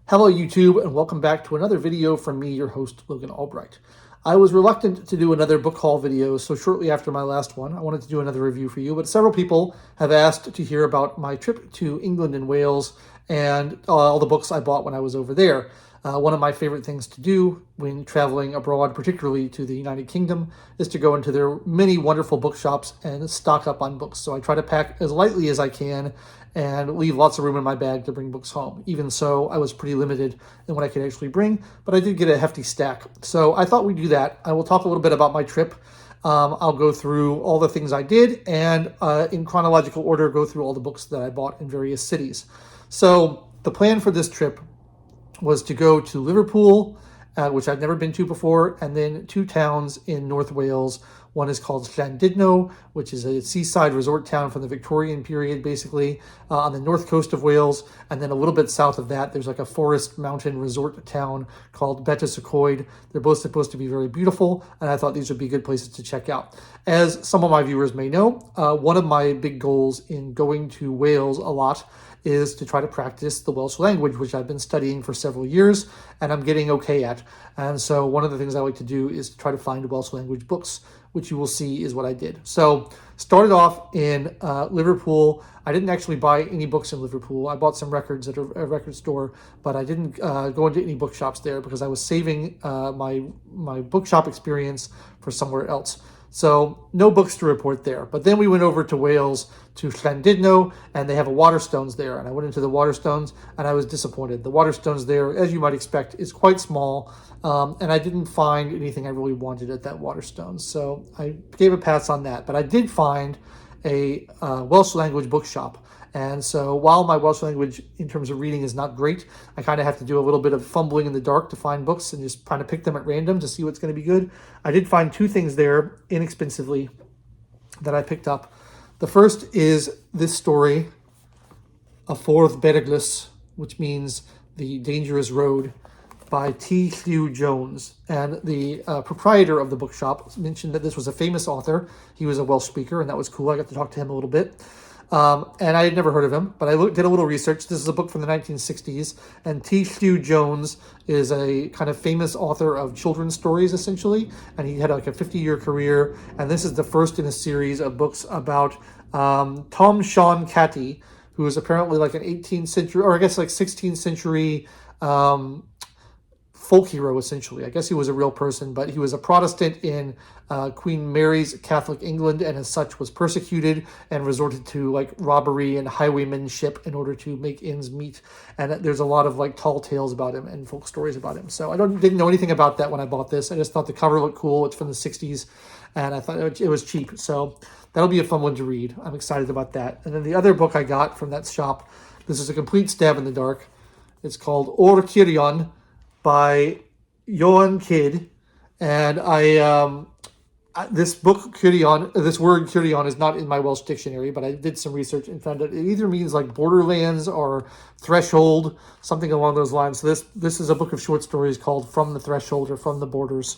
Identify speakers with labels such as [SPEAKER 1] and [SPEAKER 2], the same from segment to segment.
[SPEAKER 1] Hello YouTube, and welcome back to another video from me, your host, Logan Albright. I was reluctant to do another book haul video, so shortly after my last one, I wanted to do another review for you, but several people have asked to hear about my trip to England and Wales and all the books I bought when I was over there. One of my favorite things to do when traveling abroad, particularly to the United Kingdom, is to go into their many wonderful bookshops and stock up on books. So I try to pack as lightly as I can and leave lots of room in my bag to bring books home. Even so, I was pretty limited in what I could actually bring, but I did get a hefty stack. So I thought we'd do that. I will talk a little bit about my trip. I'll go through all the things I did and in chronological order, go through all the books that I bought in various cities. So the plan for this trip was to go to Liverpool, which I've never been to before, and then two towns in North Wales. One is called Llandudno, which is a seaside resort town from the Victorian period, basically, on the north coast of Wales. And then a little bit south of that, there's like a forest mountain resort town called Bettws-y-Coed. They're both supposed to be very beautiful, and I thought these would be good places to check out. As some of my viewers may know, one of my big goals in going to Wales a lot is to try to practice the Welsh language, which I've been studying for several years and I'm getting okay at. And so one of the things I like to do is to try to find Welsh language books, which you will see is what I did. So started off in Liverpool. I didn't actually buy any books in Liverpool. I bought some records at a record store, but I didn't go into any bookshops there because I was saving my bookshop experience for somewhere else. So no books to report there. But then we went over to Wales, to Llandudno, and they have a Waterstones there. And I went into the Waterstones, and I was disappointed. The Waterstones there, as you might expect, is quite small, and I didn't find anything I really wanted at that Waterstones. So I gave a pass on that. But I did find a Welsh language bookshop. And so while my Welsh language in terms of reading is not great, I kind of have to do a little bit of fumbling in the dark to find books and just trying to pick them at random to see what's going to be good. I did find two things there inexpensively that I picked up. The first is this story, A Fourth Beryglus, which means the dangerous road, by T. Hugh Jones. And the proprietor of the bookshop mentioned that this was a famous author. He was a Welsh speaker, and that was cool. I got to talk to him a little bit. And I had never heard of him, but I did a little research. This is a book from the 1960s, and T. Hugh Jones is a kind of famous author of children's stories, essentially, and he had like a 50-year career, and this is the first in a series of books about Tom Sean Catty, who is apparently like an 18th century, or I guess like 16th century folk hero, essentially. I guess he was a real person, but he was a Protestant in Queen Mary's Catholic England, and as such was persecuted and resorted to like robbery and highwaymanship in order to make ends meet. And there's a lot of like tall tales about him and folk stories about him. So I didn't know anything about that when I bought this. I just thought the cover looked cool. It's from the 60s, and I thought it was cheap. So that'll be a fun one to read. I'm excited about that. And then the other book I got from that shop, this is a complete stab in the dark. It's called Or Kirion by Johan Kidd, and this book Kirion, this word Kirion is not in my Welsh dictionary, but I did some research and found that it either means like borderlands or threshold, something along those lines. So this is a book of short stories called From the Threshold or From the Borders.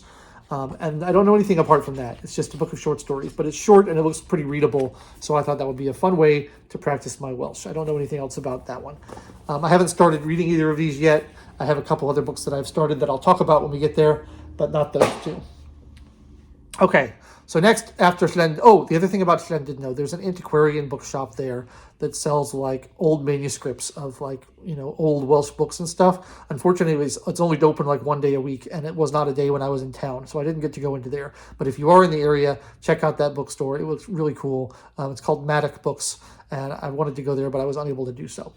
[SPEAKER 1] And I don't know anything apart from that. It's just a book of short stories, but it's short and it looks pretty readable. So I thought that would be a fun way to practice my Welsh. I don't know anything else about that one. I haven't started reading either of these yet. I have a couple other books that I've started that I'll talk about when we get there, but not those two. Okay, so next after the other thing about Llandudno, there's an antiquarian bookshop there that sells like old manuscripts of like, old Welsh books and stuff. Unfortunately, it's only open like one day a week, and it was not a day when I was in town, so I didn't get to go into there. But if you are in the area, check out that bookstore. It looks really cool. It's called Maddock Books, and I wanted to go there, but I was unable to do so.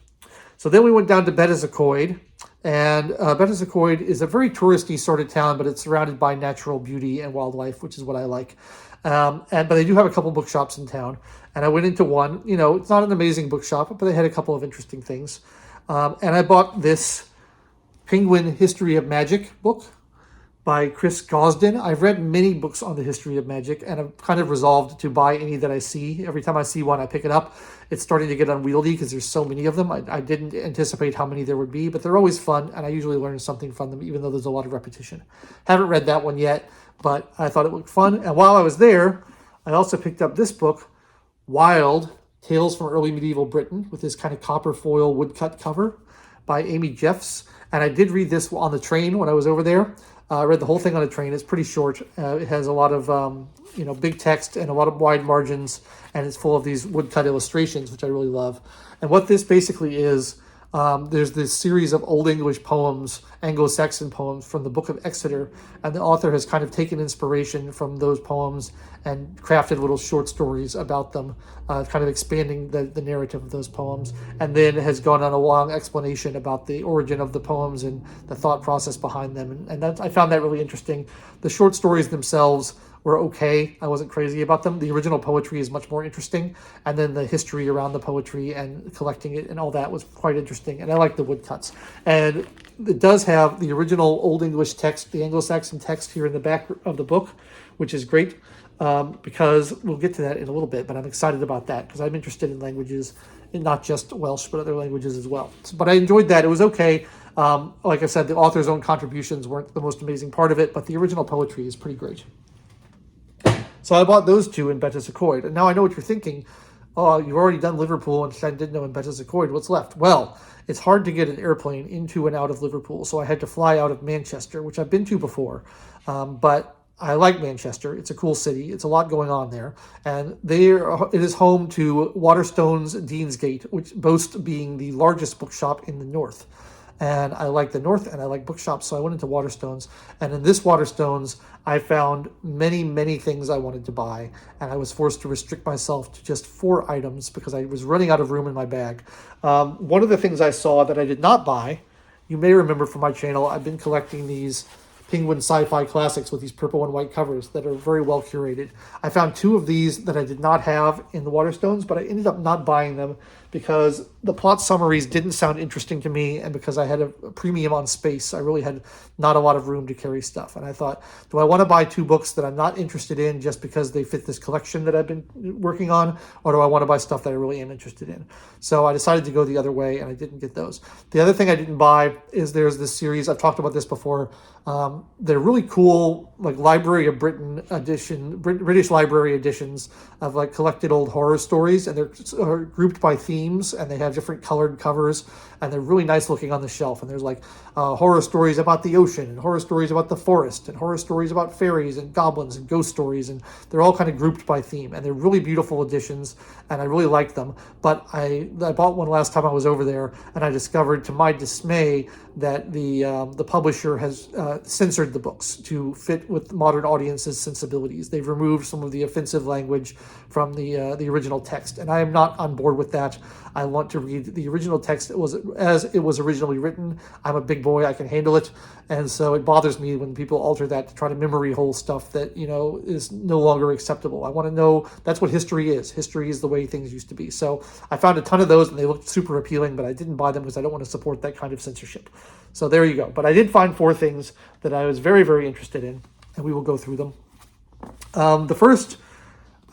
[SPEAKER 1] So then we went down to Bettws-y-Coed, and Bettws-y-Coed is a very touristy sort of town, but it's surrounded by natural beauty and wildlife, which is what I like. But they do have a couple bookshops in town, and I went into one. It's not an amazing bookshop, but they had a couple of interesting things. And I bought this Penguin History of Magic book by Chris Gosden. I've read many books on the history of magic, and I've kind of resolved to buy any that I see. Every time I see one, I pick it up. It's starting to get unwieldy because there's so many of them. I didn't anticipate how many there would be, but they're always fun, and I usually learn something from them, even though there's a lot of repetition. Haven't read that one yet, but I thought it looked fun. And while I was there, I also picked up this book, Wild, Tales from Early Medieval Britain, with this kind of copper foil woodcut cover by Amy Jeffs. And I did read this on the train when I was over there. I read the whole thing on a train. It's pretty short. It has a lot of big text and a lot of wide margins, and it's full of these woodcut illustrations, which I really love. And what this basically is, there's this series of Old English poems, Anglo-Saxon poems from the Book of Exeter, and the author has kind of taken inspiration from those poems and crafted little short stories about them, kind of expanding the narrative of those poems, and then has gone on a long explanation about the origin of the poems and the thought process behind them. And I found that really interesting. The short stories themselves were okay. I wasn't crazy about them. The original poetry is much more interesting, and then the history around the poetry and collecting it and all that was quite interesting, and I like the woodcuts. And it does have the original Old English text, the Anglo-Saxon text here in the back of the book, which is great, because we'll get to that in a little bit, but I'm excited about that because I'm interested in languages, and not just Welsh, but other languages as well. But I enjoyed that. It was okay. Like I said, the author's own contributions weren't the most amazing part of it, but the original poetry is pretty great. So I bought those two in Betws-y-Coed. And now I know what you're thinking. Oh, you've already done Liverpool and Llandudno and Betws-y-Coed. What's left? Well, it's hard to get an airplane into and out of Liverpool. So I had to fly out of Manchester, which I've been to before. But I like Manchester. It's a cool city. It's a lot going on there. And it is home to Waterstones Deansgate, which boasts being the largest bookshop in the north. And I like the north, and I like bookshops, so I went into Waterstones. And in this Waterstones, I found many, many things I wanted to buy, and I was forced to restrict myself to just 4 items because I was running out of room in my bag. One of the things I saw that I did not buy, you may remember from my channel, I've been collecting these Penguin Sci-Fi Classics with these purple and white covers that are very well curated. I found 2 of these that I did not have in the Waterstones, but I ended up not buying them because the plot summaries didn't sound interesting to me, and because I had a premium on space, I really had not a lot of room to carry stuff. And I thought, do I want to buy 2 books that I'm not interested in just because they fit this collection that I've been working on, or do I want to buy stuff that I really am interested in? So I decided to go the other way, and I didn't get those. The other thing I didn't buy is there's this series, I've talked about this before, they're really cool, like Library of Britain edition, British Library editions of like collected old horror stories, and they're grouped by themes, and they have different colored covers, and they're really nice looking on the shelf. And there's like horror stories about the ocean, and horror stories about the forest, and horror stories about fairies and goblins and ghost stories, and they're all kind of grouped by theme, and they're really beautiful editions, and I really like them. But I bought one last time I was over there, and I discovered, to my dismay, that the publisher has censored the books to fit with modern audiences' sensibilities. They've removed some of the offensive language from the original text, and I am not on board with that. I want to read the original text as it was originally written. I'm a big boy, I can handle it, and so it bothers me when people alter that to try to memory hole stuff that is no longer acceptable. I want to know that's what history is. History is the way things used to be. So I found a ton of those, and they looked super appealing, but I didn't buy them because I don't want to support that kind of censorship. So there you go. But I did find 4 things that I was very, very interested in, and we will go through them. The first,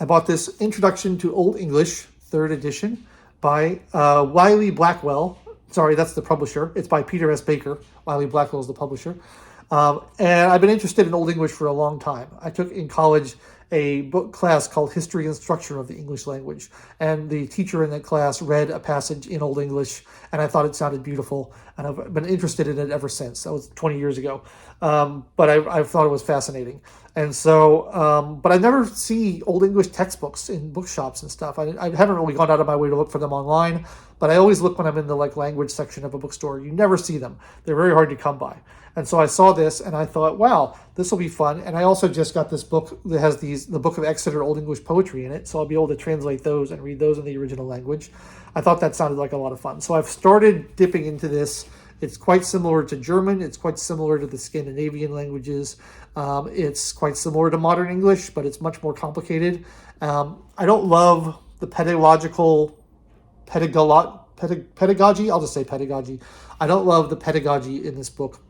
[SPEAKER 1] I bought this Introduction to Old English, 3rd edition, by Wiley Blackwell. Sorry, that's the publisher. It's by Peter S. Baker. Wiley Blackwell is the publisher. And I've been interested in Old English for a long time. I took in college a book class called History and Structure of the English Language. And the teacher in that class read a passage in Old English, and I thought it sounded beautiful. And I've been interested in it ever since. That was 20 years ago. But I thought it was fascinating. And so, but I never see Old English textbooks in bookshops and stuff. I haven't really gone out of my way to look for them online, but I always look when I'm in the language section of a bookstore. You never see them. They're very hard to come by. And so I saw this and I thought, wow, this will be fun. And I also just got this book that has the Book of Exeter Old English poetry in it. So I'll be able to translate those and read those in the original language. I thought that sounded like a lot of fun. So I've started dipping into this. It's quite similar to German. It's quite similar to the Scandinavian languages. It's quite similar to modern English, but it's much more complicated. I don't love the pedagogy. I'll just say pedagogy. I don't love the pedagogy in this book.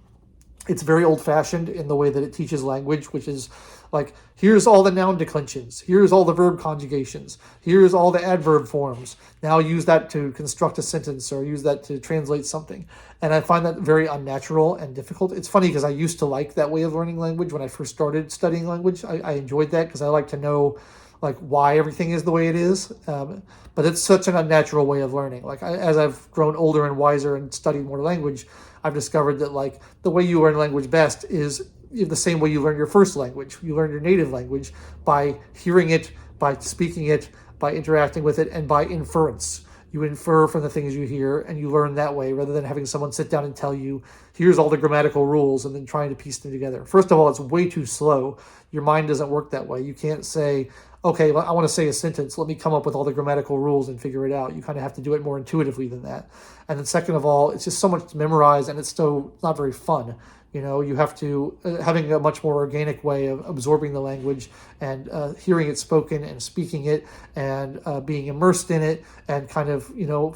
[SPEAKER 1] It's very old-fashioned in the way that it teaches language, which is like, here's all the noun declensions, here's all the verb conjugations, here's all the adverb forms. Now use that to construct a sentence or use that to translate something. And I find that very unnatural and difficult. It's funny because I used to like that way of learning language when I first started studying language. I enjoyed that because I like to know why everything is the way it is. But it's such an unnatural way of learning. As I've grown older and wiser and studied more language, I've discovered that like the way you learn language best is the same way you learn your first language. You learn your native language by hearing it, by speaking it, by interacting with it, and by inference. You infer from the things you hear, and you learn that way rather than having someone sit down and tell you, here's all the grammatical rules, and then trying to piece them together. First of all, it's way too slow. Your mind doesn't work that way. You can't say, okay, I want to say a sentence. Let me come up with all the grammatical rules and figure it out. You kind of have to do it more intuitively than that. And then second of all, it's just so much to memorize, and it's so not very fun. You have to, having a much more organic way of absorbing the language and hearing it spoken and speaking it and being immersed in it and kind of,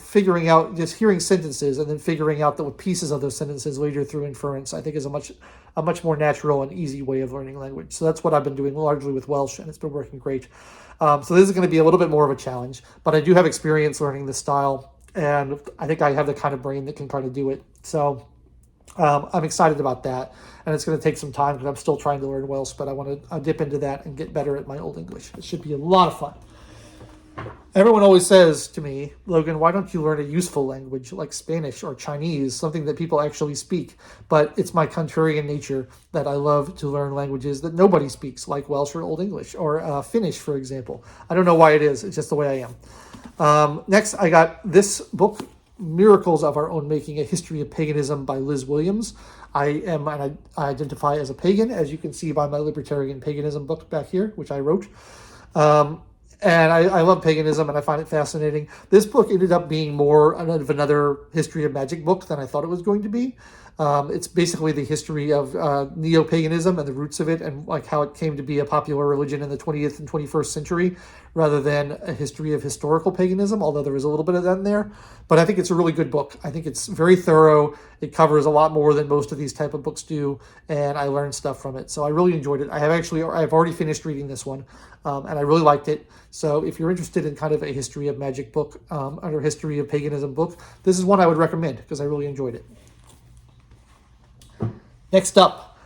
[SPEAKER 1] figuring out, just hearing sentences and then figuring out the pieces of those sentences later through inference, I think is a much more natural and easy way of learning language. So that's what I've been doing largely with Welsh, and it's been working great. So this is going to be a little bit more of a challenge, but I do have experience learning this style, and I think I have the kind of brain that can kind of do it. So I'm excited about that, and it's going to take some time because I'm still trying to learn Welsh, but I want to dip into that and get better at my Old English. It should be a lot of fun. Everyone always says to me, Logan, why don't you learn a useful language like Spanish or Chinese, something that people actually speak? But it's my contrarian nature that I love to learn languages that nobody speaks, like Welsh or Old English or Finnish, for example. I don't know why it is. It's just the way I am. Next, I got this book, Miracles of Our Own Making, A History of Paganism by Liz Williams. I identify as a pagan, as you can see by my Libertarian Paganism book back here, which I wrote. And I love paganism, and I find it fascinating. This book ended up being more of another history of magic book than I thought it was going to be. It's basically the history of neo-paganism and the roots of it and like how it came to be a popular religion in the 20th and 21st century rather than a history of historical paganism, although there is a little bit of that in there. But I think it's a really good book. I think it's very thorough. It covers a lot more than most of these type of books do, and I learned stuff from it. So I really enjoyed it. I've already finished reading this one, and I really liked it. So if you're interested in kind of a history of magic book or history of paganism book, this is one I would recommend because I really enjoyed it. Next up,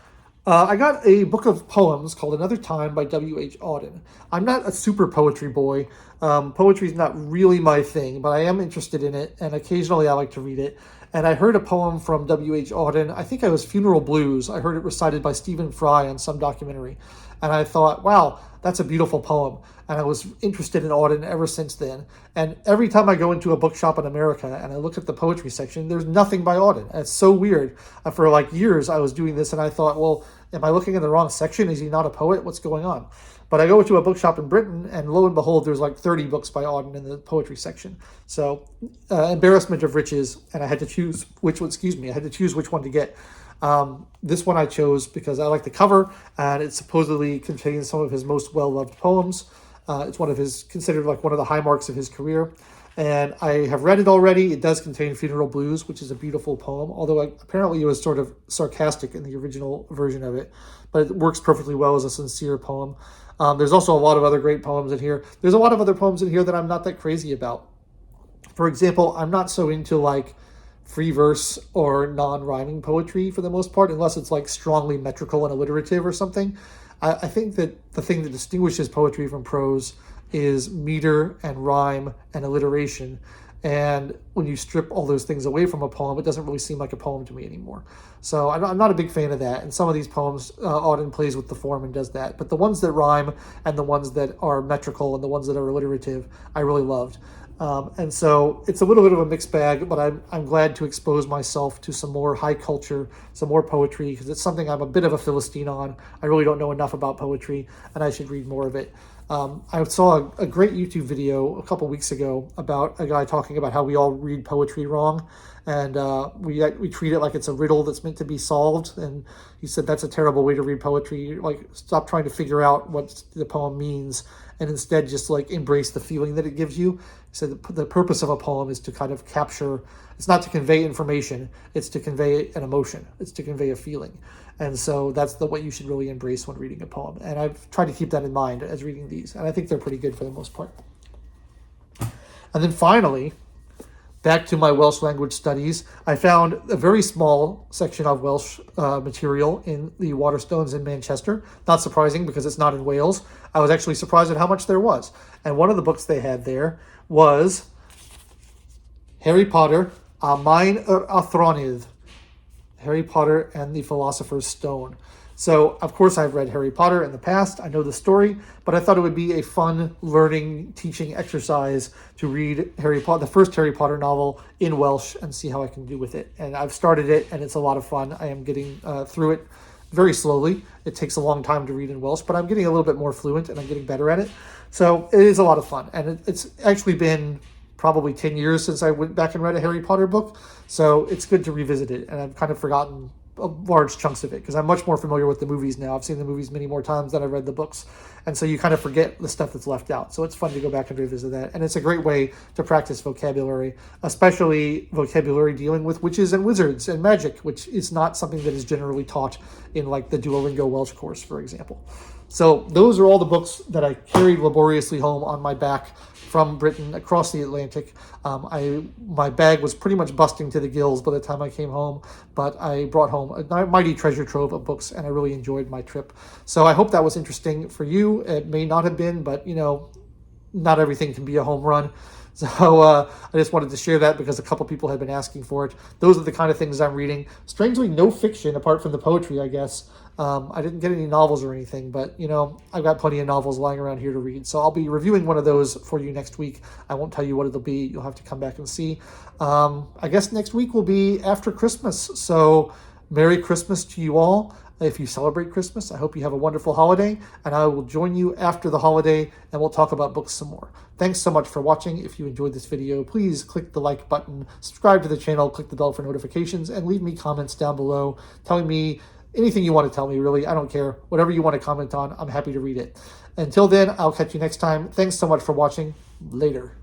[SPEAKER 1] I got a book of poems called Another Time by W.H. Auden. I'm not a super poetry boy. Poetry is not really my thing, but I am interested in it, and occasionally I like to read it. And I heard a poem from W.H. Auden. I think it was Funeral Blues. I heard it recited by Stephen Fry on some documentary. And I thought, wow, that's a beautiful poem. And I was interested in Auden ever since then. And every time I go into a bookshop in America and I look at the poetry section, there's nothing by Auden. And it's so weird. For like years, I was doing this and I thought, well, am I looking in the wrong section? Is he not a poet? What's going on? But I go to a bookshop in Britain, and lo and behold, there's like 30 books by Auden in the poetry section. So, embarrassment of riches, and I had to choose which one to get. This one I chose because I like the cover, and it supposedly contains some of his most well-loved poems. It's considered like one of the high marks of his career. And I have read it already. It does contain Funeral Blues, which is a beautiful poem, although apparently it was sort of sarcastic in the original version of it. But it works perfectly well as a sincere poem. There's also a lot of other great poems in here. There's a lot of other poems in here that I'm not that crazy about. For example, I'm not so into like free verse or non-rhyming poetry for the most part, unless it's like strongly metrical and alliterative or something. I think that the thing that distinguishes poetry from prose is meter and rhyme and alliteration. And when you strip all those things away from a poem, it doesn't really seem like a poem to me anymore. So I'm not a big fan of that. And some of these poems, Auden plays with the form and does that. But the ones that rhyme and the ones that are metrical and the ones that are alliterative, I really loved. And so it's a little bit of a mixed bag, but I'm glad to expose myself to some more high culture, some more poetry, because it's something I'm a bit of a Philistine on. I really don't know enough about poetry, and I should read more of it. I saw a great YouTube video a couple weeks ago about a guy talking about how we all read poetry wrong, and we treat it like it's a riddle that's meant to be solved. And he said that's a terrible way to read poetry. Like, stop trying to figure out what the poem means, and instead just like embrace the feeling that it gives you. He said the purpose of a poem is to kind of capture. It's not to convey information. It's to convey an emotion. It's to convey a feeling. And so that's what you should really embrace when reading a poem. And I've tried to keep that in mind as reading these. And I think they're pretty good for the most part. And then finally, back to my Welsh language studies, I found a very small section of Welsh material in the Waterstones in Manchester. Not surprising because it's not in Wales. I was actually surprised at how much there was. And one of the books they had there was Harry Potter, A Mine yr Athronydd Harry Potter and the Philosopher's Stone. So, of course, I've read Harry Potter in the past. I know the story, but I thought it would be a fun learning, teaching exercise to read Harry Potter, the first Harry Potter novel in Welsh, and see how I can do with it. And I've started it, and it's a lot of fun. I am getting through it very slowly. It takes a long time to read in Welsh, but I'm getting a little bit more fluent, and I'm getting better at it. So it is a lot of fun. And it's actually been probably 10 years since I went back and read a Harry Potter book. So it's good to revisit it. And I've kind of forgotten large chunks of it because I'm much more familiar with the movies now. I've seen the movies many more times than I've read the books. And so you kind of forget the stuff that's left out. So it's fun to go back and revisit that. And it's a great way to practice vocabulary, especially vocabulary dealing with witches and wizards and magic, which is not something that is generally taught in like the Duolingo Welsh course, for example. So those are all the books that I carried laboriously home on my back from Britain across the Atlantic. My bag was pretty much busting to the gills by the time I came home, but I brought home a mighty treasure trove of books, and I really enjoyed my trip. So I hope that was interesting for you. It may not have been, but not everything can be a home run. So I just wanted to share that because a couple people had been asking for it. Those are the kind of things I'm reading. Strangely, no fiction apart from the poetry, I guess. I didn't get any novels or anything, but, I've got plenty of novels lying around here to read. So I'll be reviewing one of those for you next week. I won't tell you what it'll be. You'll have to come back and see. I guess next week will be after Christmas. So Merry Christmas to you all. If you celebrate Christmas, I hope you have a wonderful holiday, and I will join you after the holiday, and we'll talk about books some more. Thanks so much for watching. If you enjoyed this video, please click the like button, subscribe to the channel, click the bell for notifications, and leave me comments down below telling me anything you want to tell me, really. I don't care. Whatever you want to comment on, I'm happy to read it. Until then, I'll catch you next time. Thanks so much for watching. Later.